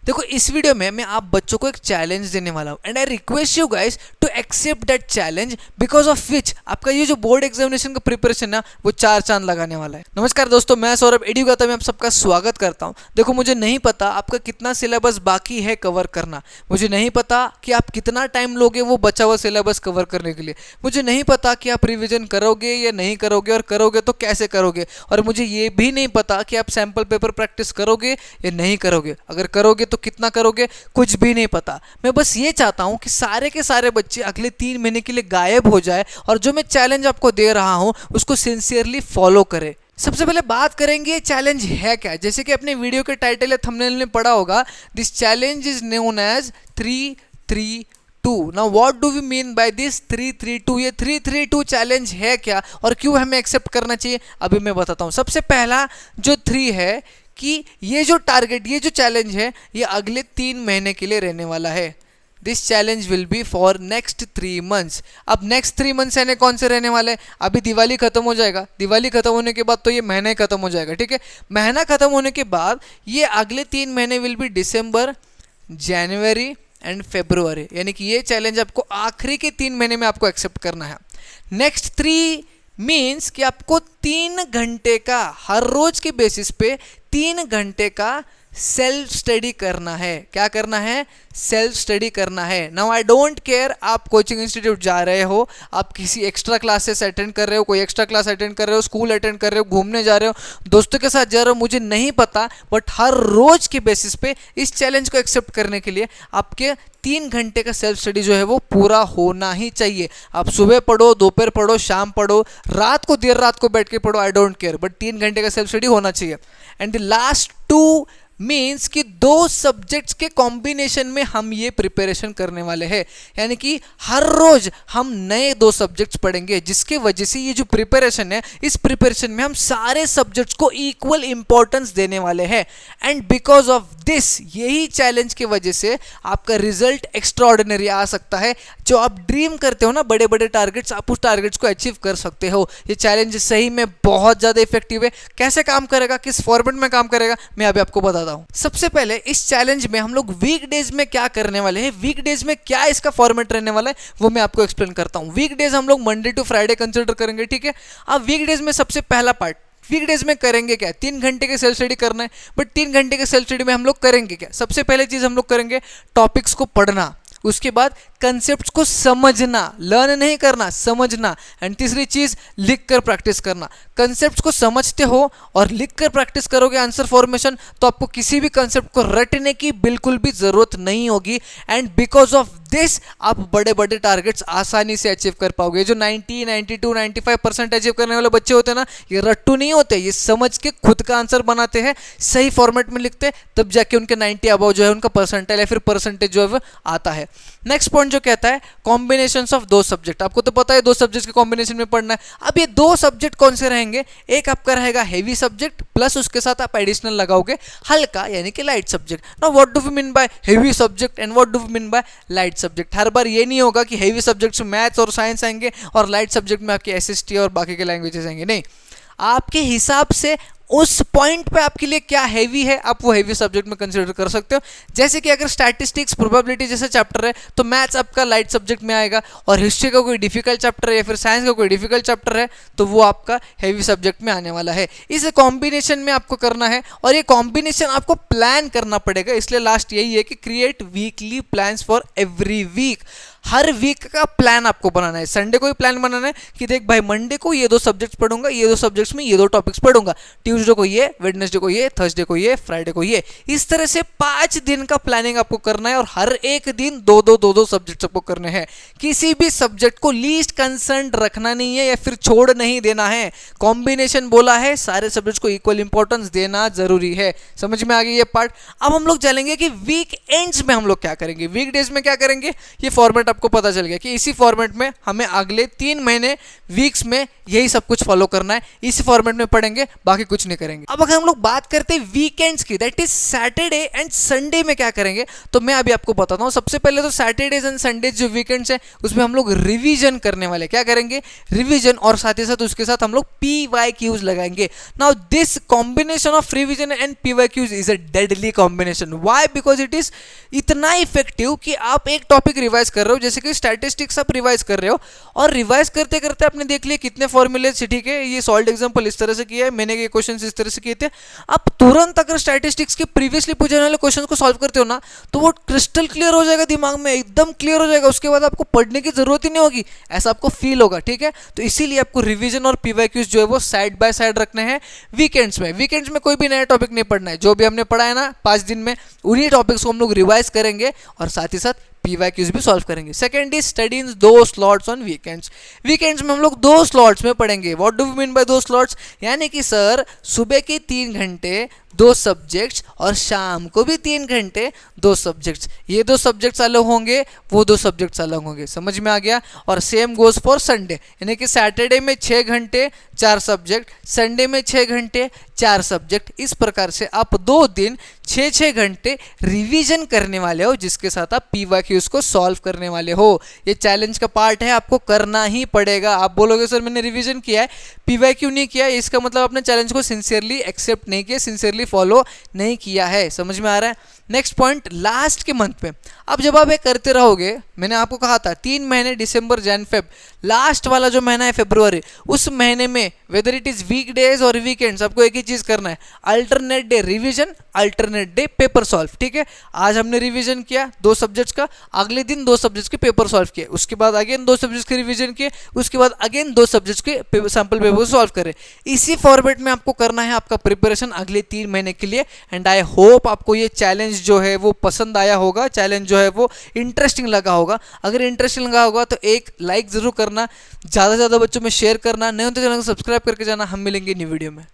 देखो इस वीडियो में मैं आप बच्चों को एक चैलेंज देने वाला हूं and I request you guys to accept that challenge because of which आपका ये जो बोर्ड एग्जामिनेशन का प्रिपरेशन ना वो चार चांद लगाने वाला है। नमस्कार दोस्तों, मैं सौरभ एडुगाता में आप सबका स्वागत करता हूं। देखो मुझे नहीं पता आपका कितना सिलेबस बाकी है कवर करना, मुझे नहीं पता कि आप कितना टाइम लोगे वो बचा हुआ सिलेबस कवर करने के लिए, मुझे नहीं पता कि आप रिविजन करोगे या नहीं करोगे और करोगे तो कैसे करोगे, और मुझे ये भी नहीं पता कि आप सैंपल पेपर प्रैक्टिस करोगे या नहीं करोगे। अगर करोगे तो कितना करोगे, कुछ भी नहीं पता। मैं बस ये चाहता हूं कि सारे के सारे बच्चे अगले 3 महीने के लिए गायब हो जाए और जो मैं चैलेंज आपको दे रहा हूं उसको सिंसियरली फॉलो करें। सबसे पहले बात करेंगे चैलेंज है क्या। जैसे कि अपने वीडियो के टाइटल या थंबनेल में पढ़ा होगा, this challenge is known as 3-3-2। Now what do we mean by this 3-3-2? ये 3-3-2 चैलेंज है क्या और क्यों हमें एक्सेप्ट करना चाहिए, अभी मैं बताता हूं। सबसे पहला जो 3 है कि ये जो टारगेट, ये जो चैलेंज है, ये अगले 3 महीने के लिए रहने वाला है। This challenge will be for next 3 months. अब नेक्स्ट 3 मंथ्स यानी कौन से रहने वाले हैं? अभी दिवाली खत्म हो जाएगा, दिवाली खत्म होने के बाद तो ये महीना खत्म हो जाएगा, ठीक है। महीना खत्म होने के बाद ये अगले 3 महीने will be December, January and February, यानी कि ये चैलेंज आपको आखिरी के 3 महीने में आपको एक्सेप्ट करना है। नेक्स्ट 3 मीन्स कि आपको 3 घंटे का, हर रोज के बेसिस पे 3 घंटे का सेल्फ स्टडी करना है। क्या करना है? सेल्फ स्टडी करना है। नाउ आई डोंट केयर आप कोचिंग इंस्टीट्यूट जा रहे हो, आप किसी एक्स्ट्रा क्लासेस अटेंड कर रहे हो, कोई एक्स्ट्रा क्लास अटेंड कर रहे हो, स्कूल अटेंड कर रहे हो, घूमने जा रहे हो, दोस्तों के साथ जा रहे हो, मुझे नहीं पता, बट हर रोज के बेसिस पे इस चैलेंज को एक्सेप्ट करने के लिए आपके 3 घंटे का सेल्फ स्टडी जो है वो पूरा होना ही चाहिए। आप सुबह पढ़ो, दोपहर पढ़ो, शाम पढ़ो, रात को देर रात को बैठ के पढ़ो, आई डोंट केयर, बट 3 घंटे का सेल्फ स्टडी होना चाहिए। एंड द लास्ट 2 मीन्स कि 2 सब्जेक्ट्स के कॉम्बिनेशन में हम ये प्रिपरेशन करने वाले हैं, यानी कि हर रोज हम नए 2 सब्जेक्ट्स पढ़ेंगे, जिसके वजह से ये जो प्रिपरेशन है, इस प्रिपरेशन में हम सारे सब्जेक्ट्स को इक्वल इंपॉर्टेंस देने वाले हैं। एंड बिकॉज ऑफ दिस, यही चैलेंज की वजह से आपका रिजल्ट एक्स्ट्राऑर्डिनरी आ सकता है। जो आप ड्रीम करते हो ना, बड़े बड़े टारगेट्स, आप उस टारगेट्स को अचीव कर सकते हो। ये चैलेंज सही में बहुत ज़्यादा इफेक्टिव है। कैसे काम करेगा, किस फॉर्मेट में काम करेगा, मैं अभी आपको बताता हूं। सबसे पहले इस चैलेंज में हम लोग वीकडेज में क्या करने वाले हैं, वीकडेज में क्या इसका फॉर्मेट रहने वाला है, वो मैं आपको एक्सप्लेन करता हूं। वीकडेज हम लोग मंडे टू फ्राइडे कंसिडर करेंगे, ठीक है। अब वीकडेज में सबसे पहला पार्ट, वीकडेज में करेंगे क्या? 3 घंटे के सेल्फ स्टडी करना है, बट 3 घंटे के सेल्फ स्टडी में हम लोग करेंगे क्या? सबसे पहले चीज हम लोग करेंगे टॉपिक्स को पढ़ना, उसके बाद कंसेप्ट्स को समझना, लर्न नहीं करना, समझना, एंड तीसरी चीज लिख कर प्रैक्टिस करना। कंसेप्ट्स को समझते हो और लिख कर प्रैक्टिस करोगे आंसर फॉर्मेशन, तो आपको किसी भी कंसेप्ट को रटने की बिल्कुल भी जरूरत नहीं होगी। एंड बिकॉज ऑफ दिस आप बड़े बड़े टारगेट्स आसानी से अचीव कर पाओगे। जो 90, 92, 95% अचीव करने वाले बच्चे होते हैं ना, ये रट्टू नहीं होते, ये समझ के खुद का आंसर बनाते हैं, सही फॉर्मेट में लिखते हैं, तब जाके उनके 90 अबव जो है उनका परसेंटाइल या फिर परसेंटेज जो है वो आता है। नेक्स्ट पॉइंट जो कहता है कॉम्बिनेशंस ऑफ 2 सब्जेक्ट। आपको तो पता है 2 सब्जेक्ट के कॉम्बिनेशन में पढ़ना है। अब ये 2 सब्जेक्ट कौन से रहेंगे? एक आपका रहेगा हेवी सब्जेक्ट, प्लस उसके साथ आप एडिशनल लगाओगे हल्का, यानी कि light subject. Now what do we mean by heavy subject and what do we mean by light subject? हर बार ये नहीं होगा कि हेवी सब्जेक्ट्स में मैथ्स और साइंस आएंगे और लाइट सब्जेक्ट में आपके एसएसटी और बाकी के लैंग्वेजेस आएंगे, नहीं। आपके हिसाब से उस पॉइंट पे आपके लिए क्या हैवी है, आप वो हैवी सब्जेक्ट में कंसीडर कर सकते हो। जैसे कि अगर स्टैटिस्टिक्स, प्रोबेबिलिटी जैसे चैप्टर है तो मैथ्स आपका लाइट सब्जेक्ट में आएगा, और हिस्ट्री का कोई डिफिकल्ट चैप्टर है या फिर साइंस का कोई डिफिकल्ट चैप्टर है तो वो आपका हैवी सब्जेक्ट में आने वाला है। इस कॉम्बिनेशन में आपको करना है, और ये कॉम्बिनेशन आपको प्लान करना पड़ेगा। इसलिए लास्ट यही है कि create weekly plans for every week. हर वीक का प्लान आपको बनाना है। संडे को ही प्लान बनाना है कि देख भाई मंडे को ये 2 सब्जेक्ट्स पढ़ूंगा, ये 2 सब्जेक्ट्स में ये 2 टॉपिक्स पढ़ूंगा, ट्यूसडे को ये, वेडनेसडे को ये, थर्सडे को ये, फ्राइडे को ये। इस तरह से 5 दिन का प्लानिंग आपको करना है, और हर एक दिन 2-2 सब्जेक्ट्स आपको करने हैं। किसी भी सब्जेक्ट को लीस्ट कंसर्न रखना नहीं है या फिर छोड़ नहीं देना है। कॉम्बिनेशन बोला है, सारे सब्जेक्ट्स को इक्वल इंपॉर्टेंस देना जरूरी है। समझ में आ गई ये पार्ट? अब हम लोग चलेंगे कि वीक एंड्स में हम लोग क्या करेंगे, वीक डेज में क्या करेंगे, ये फॉर्मेट आपको पता चल गया कि इसी फॉर्मेट में हमें अगले 3 महीने वीक्स में यही सब कुछ फॉलो करना है, इसी फॉर्मेट में पढ़ेंगे, बाकी कुछ नहीं करेंगे। अब अगर हम लोग बात करते हैं वीकेंड्स की, that is Saturday and Sunday में क्या करेंगे, तो मैं अभी आपको बताता हूँ। सबसे पहले तो सैटरडेज एंड संडेज जो वीकेंड्स है उसमें हम लोग रिवीजन करने वाले, क्या करेंगे, रिवीजन, और साथ ही साथ उसके साथ हम लोग PYQs लगाएंगे। Now this combination of revision and PYQs is a deadly combination. Why? Because it is इतना इफेक्टिव कि आप एक टॉपिक रिवाइज कर रहे हो, जैसे कि स्टैटिस्टिक्स आप रिवाइज कर रहे हो, और रिवाइज करते करते आपने देख लिया कितने फॉर्मूले, ठीक है, ये सॉल्व एग्जांपल इस तरह से किया है, मैंने ये क्वेश्चन इस तरह से किए थे। आप तुरंत अगर स्टैटिस्टिक्स के प्रीवियसली पूछे वाले क्वेश्चन को सॉल्व करते हो ना, तो वो क्रिस्टल क्लियर हो जाएगा दिमाग में, एकदम क्लियर हो जाएगा। उसके बाद आपको पढ़ने की जरूरत ही नहीं होगी, ऐसा आपको फील होगा, ठीक है। तो इसीलिए आपको रिवीजन और PYQs जो है वो साइड बाय साइड रखने हैं वीकेंड्स में। वीकेंड्स में कोई भी नया टॉपिक नहीं पढ़ना है, जो भी हमने पढ़ा है ना 5 दिन में, उन्हीं टॉपिक्स को हम लोग रिवाइज करेंगे और साथ ही साथ PYQs भी सॉल्व करेंगे। Second is study in 2 slots on weekends. Weekends में हम लोग 2 स्लॉट्स में पढ़ेंगे। What do we mean by 2 slots? यानी कि सर सुबह के 3 घंटे 2 सब्जेक्ट्स और शाम को भी 3 घंटे 2 सब्जेक्ट्स। ये 2 सब्जेक्ट्स अलग होंगे, वो 2 सब्जेक्ट्स अलग होंगे, समझ में आ गया। और सेम गोज फॉर संडे, यानी कि सैटरडे में 6 घंटे 4 सब्जेक्ट, संडे में 6 घंटे 4 सब्जेक्ट। इस प्रकार से आप 2 दिन 6-6 घंटे रिवीजन करने वाले हो, जिसके साथ आप PYQs को सॉल्व करने वाले हो। ये चैलेंज का पार्ट है, आपको करना ही पड़ेगा। आप बोलोगे सर मैंने रिवीजन किया है, PYQ नहीं किया, इसका मतलब आपने चैलेंज को सिंसियरली एक्सेप्ट नहीं किया, सिंसियरली फॉलो नहीं किया है। समझ में आ रहा है? नेक्स्ट पॉइंट, लास्ट के मंथ में अब जब आप ये करते रहोगे, मैंने आपको कहा था 3 महीने दिसंबर जन फेब, लास्ट वाला जो महीना है फरवरी, उस महीने में वेदर इट इज वीकडेज और वीकेंड्स, आपको एक ही चीज करना है, alternate day revision, alternate day paper solve. ठीक है, आज हमने रिवीजन किया 2 सब्जेक्ट्स का, अगले दिन 2 सब्जेक्ट्स के पेपर सॉल्व किए, उसके बाद अगेन 2 सब्जेक्ट्स के रिवीजन किए, उसके बाद अगेन 2 सब्जेक्ट्स के सैंपल पेपर सॉल्व करे। इसी फॉर्मेट में आपको करना है आपका प्रिपरेशन अगले 3 महीने के लिए। एंड आई होप आपको ये चैलेंज जो है वो पसंद आया होगा, चैलेंज जो है वो इंटरेस्टिंग लगा होगा। अगर इंटरेस्टिंग लगा होगा तो एक लाइक जरूर करना, ज़्यादा से ज़्यादा बच्चों में शेयर करना, नहीं हो तो चैनल को सब्सक्राइब करके जाना। हम मिलेंगे न्यू वीडियो में।